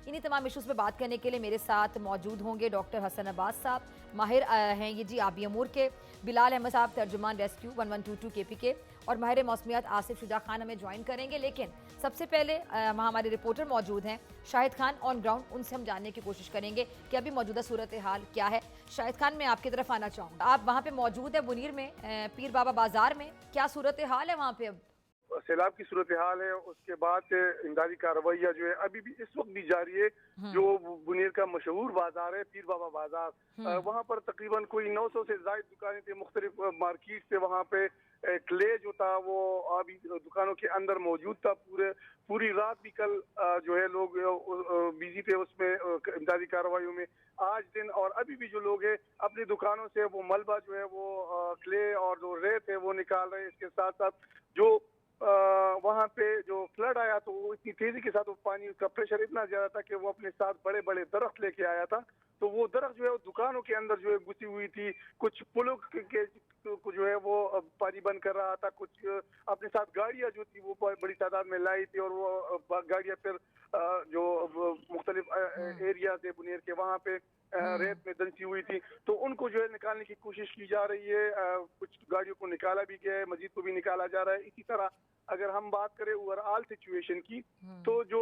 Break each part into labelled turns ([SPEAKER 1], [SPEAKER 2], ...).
[SPEAKER 1] इन्हीं तमाम इश्यूज़ पे बात करने के लिए मेरे साथ मौजूद होंगे डॉक्टर हसन अब्बास साहब, माहिर हैं ये जी आबी अमूर के, बिलाल अहमद साहब तर्जुमान रेस्क्यू 1122 केपी के, और माहिर मौसमियात आसिफ शुजा खान हमें ज्वाइन करेंगे। लेकिन सबसे पहले वहाँ हमारे रिपोर्टर मौजूद हैं शाहिद खान ऑन ग्राउंड, उनसे हम जानने की कोशिश करेंगे कि अभी मौजूदा सूरत हाल क्या है। शाहिद खान, मैं आपकी तरफ आना चाहूँगा, आप वहाँ पे मौजूद है मुनीर में, पीर बाबा बाजार में, क्या सूरत हाल है वहाँ पे? अब
[SPEAKER 2] सैलाब की सूरत हाल है, उसके बाद से इमदादी कार्रवाइयाँ जो है अभी भी इस वक्त भी जारी है। जो बुनेर का मशहूर बाजार है पीर बाबा बाजार, वहाँ पर तकरीबन कोई 900 से ज्यादा दुकानें थी, मुख्तलिफ मार्केट से वहाँ पे क्ले जो था वो अभी दुकानों के अंदर मौजूद था। पूरी रात भी कल जो है लोग बिजी थे उसमें इमदादी कार्रवाइयों में। आज दिन और अभी भी जो लोग हैं अपनी दुकानों से वो मलबा जो है वो क्ले और जो रेत है वो निकाल रहे हैं। इसके साथ साथ जो वहाँ पे जो फ्लड आया तो वो इतनी तेजी के साथ वो पानी का प्रेशर इतना ज्यादा था कि वो अपने साथ बड़े बड़े दरख्त लेके आया था। तो वो दरख्त जो है वो दुकानों के अंदर जो है घुसी हुई थी, कुछ पुलों के को जो है वो पानी बंद कर रहा था, कुछ अपने साथ गाड़ियां जो थी वो बड़ी तादाद में लाई थी और वो गाड़ियां फिर जो मुख्तलिफ एरिया थे बुनेर के वहाँ पे रेत में दंसी हुई थी, तो उनको जो है निकालने की कोशिश की जा रही है। कुछ गाड़ियों को निकाला भी गया है, मस्जिद को भी निकाला जा रहा है। इसी तरह अगर हम बात करें ओवरऑल सिचुएशन की, तो जो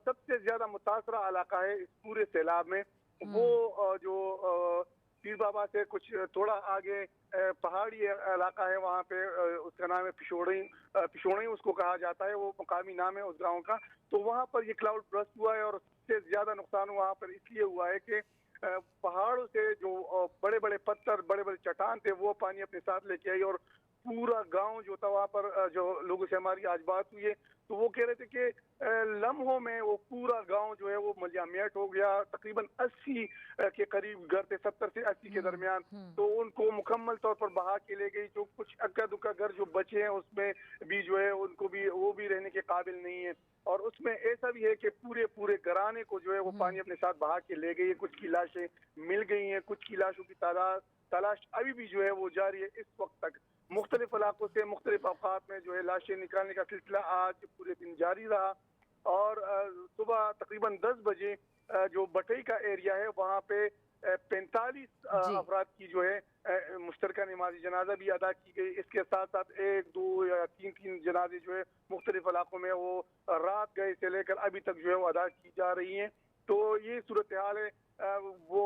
[SPEAKER 2] सबसे ज्यादा मुतासरा इलाका है इस पूरे सैलाब में वो जो पीर बाबा से कुछ थोड़ा आगे पहाड़ी इलाका है, वहाँ पे उसका नाम है पिशोड़ी उसको कहा जाता है, वो मुकामी नाम है उस गाँव का। तो वहाँ पर ये क्लाउड बर्स्ट हुआ है और सबसे ज्यादा नुकसान वहाँ पर इसलिए हुआ है कि पहाड़ों से जो बड़े बड़े पत्थर बड़े बड़े चट्टान थे वो पानी अपने साथ लेके आई और पूरा गांव जो था वहाँ पर जो लोगों से हमारी आज बात हुई है तो वो कह रहे थे कि लम्हों में वो पूरा गांव जो है वो मलयामियाट हो गया। तकरीबन 80 के करीब घर थे, 70 से 80 के दरमियान, तो उनको मुकम्मल तौर पर बहा के ले गई। जो कुछ अक्का दुक्का घर जो बचे हैं उसमें भी जो है उनको भी वो भी रहने के काबिल नहीं है। और उसमें ऐसा भी है कि पूरे घराने को जो है वो पानी अपने साथ बहा के ले गई है। कुछ की लाशें मिल गई हैं, कुछ की लाशों की तलाश अभी भी जो है वो जारी है। इस वक्त तक मुख्तलिफ इलाकों से मुख्तलिफ अवकात में जो है लाशें निकालने का सिलसिला आज पूरे दिन जारी रहा। और सुबह तकरीबन 10 बजे जो बटई का एरिया है वहाँ पे 45 अफराद की जो है मुश्तरका नमाज जनाजा भी अदा की गई। इसके साथ साथ 1, 2 या 3 जनाजे जो है मुख्तलिफ इलाकों में वो रात गए से लेकर अभी तक जो है वो अदा की जा रही हैं। तो ये सूरत हाल है। वो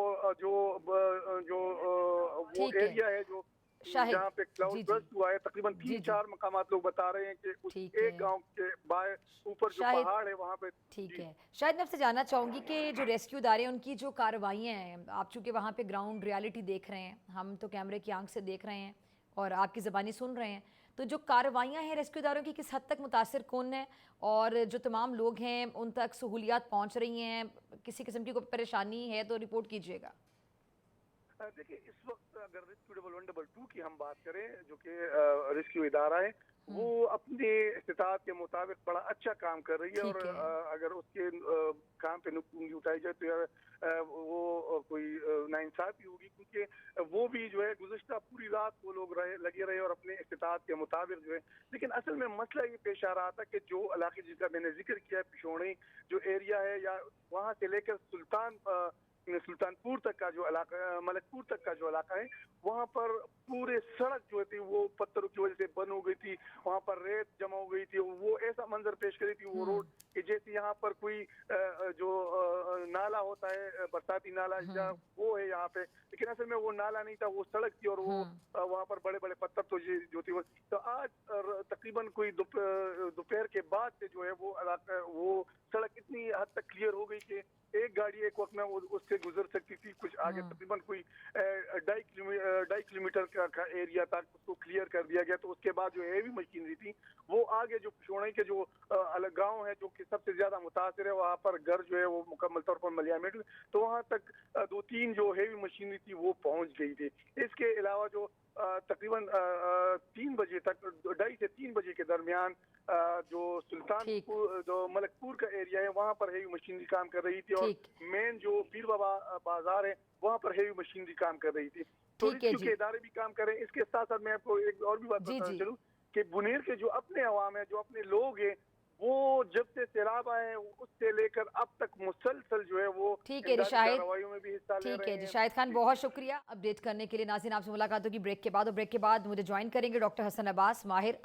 [SPEAKER 2] वो एरिया है जो जहाँ पे क्लाउड बर्स्ट हुआ है, तकरीबन 3-4 मकामात लोग बता रहे हैं कि उस एक गांव के बाहर ऊपर जो पहाड़ है वहाँ पे।
[SPEAKER 1] ठीक है, शायद मैं आपसे जानना चाहूँगी कि जो रेस्क्यू इदारे हैं उनकी जो कार्रवाइयाँ हैं, आप चूँकि वहाँ पे ग्राउंड रियलिटी देख रहे हैं, हम तो कैमरे की आंख से देख रहे हैं और आपकी ज़बानी सुन रहे हैं, तो जो कार्रवाइयाँ हैं रेस्क्यू इदारों की किस हद तक मुतासिर कौन है और जो तमाम लोग हैं उन तक सहूलियात पहुँच रही हैं? किसी किस्म की कोई परेशानी है तो रिपोर्ट कीजिएगा।
[SPEAKER 2] देखिए इस वक्त अगर रेस्क्यू 1122 की हम बात करें जो कि रेस्क्यू इदारा है वो अपने इस्तिताअत के मुताबिक बड़ा अच्छा काम कर रही है। और अगर उसके काम पे नुक्ताचीनी उठाई जाए तो वो कोई नाइंसाफी होगी, क्योंकि वो भी जो है गुज़िश्ता पूरी रात वो लोग लगे रहे और अपने इस्तिताअत के मुताबिक जो है। लेकिन असल में मसला ये पेश आ रहा था कि जो इलाके जिसका मैंने जिक्र किया पिशोड़ी जो एरिया है या वहाँ से लेकर सुल्तानपुर तक का जो इलाका, मलकपुर तक का जो इलाका है, वहाँ पर पूरे सड़क जो थी वो पत्थरों की वजह से बंद हो गई थी, वहाँ पर रेत जमा हो गई थी। वो ऐसा मंजर पेश करी थी वो रोड कि जैसे यहाँ पर कोई जो नाला होता है बरसाती नाला या वो है यहाँ पे, लेकिन असल में वो नाला नहीं था, वो सड़क थी और वो वहाँ पर बड़े बड़े पत्थर तो जो थी। तो आज तकरीबन कोई दोपहर के बाद से जो है वो सड़क इतनी हद तक क्लियर हो गई कि एक गाड़ी एक वक्त में उससे गुजर सकती थी। कुछ आगे तकरीबन कोई 2.5 किलोमीटर का एरिया था, उसको क्लियर कर दिया गया। तो उसके बाद जो हेवी मशीनरी थी वो आगे जो पिशोड़ी के जो अलग गाँव है जो कि सबसे ज्यादा मुतासर है, वहाँ पर घर जो है वो मुकम्मल तौर पर मलयामिट, तो वहाँ तक 2-3 जो हेवी मशीनरी थी वो पहुँच गई थी। इसके अलावा जो तकरीबन 3 बजे तक 2:30 से 3 बजे के दरमियान जो सुल्तानपुर जो मलकपुर का एरिया है वहाँ पर हेवी मशीनरी काम कर रही थी और मेन जो पीर बाबा बाजार है वहाँ पर हेवी मशीनरी काम कर रही थी। तो रेस्क्यू के इदारे भी काम कर रहे हैं। इसके साथ साथ मैं आपको एक और भी बात बताना चलूँ कि बुनेर के जो अपने अवाम है, जो अपने लोग हैं, वो जब से सैलाब आए हैं उससे लेकर अब तक मुसलसल जो है वो
[SPEAKER 1] ठीक है जी
[SPEAKER 2] इमदादी
[SPEAKER 1] शाहिद,
[SPEAKER 2] कार्रवाइयों में भी हिस्सा ले
[SPEAKER 1] ठीक
[SPEAKER 2] रहे
[SPEAKER 1] है जी
[SPEAKER 2] हैं।
[SPEAKER 1] शाहिद खान, बहुत शुक्रिया अपडेट करने के लिए। नाज़रीन आपसे मुलाकात होगी ब्रेक के बाद, और ब्रेक के बाद मुझे ज्वाइन करेंगे डॉक्टर हसन अब्बास, माहिर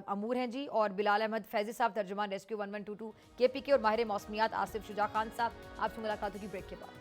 [SPEAKER 1] अमूर हैं जी, और बिलाल अहमद फैजी साहब, तर्जुमान रेस्क्यू 1122 KPK, और माहिर मौसमियात आसिफ शुजा खान साहब। आपसे मुलाकात होगी ब्रेक के बाद।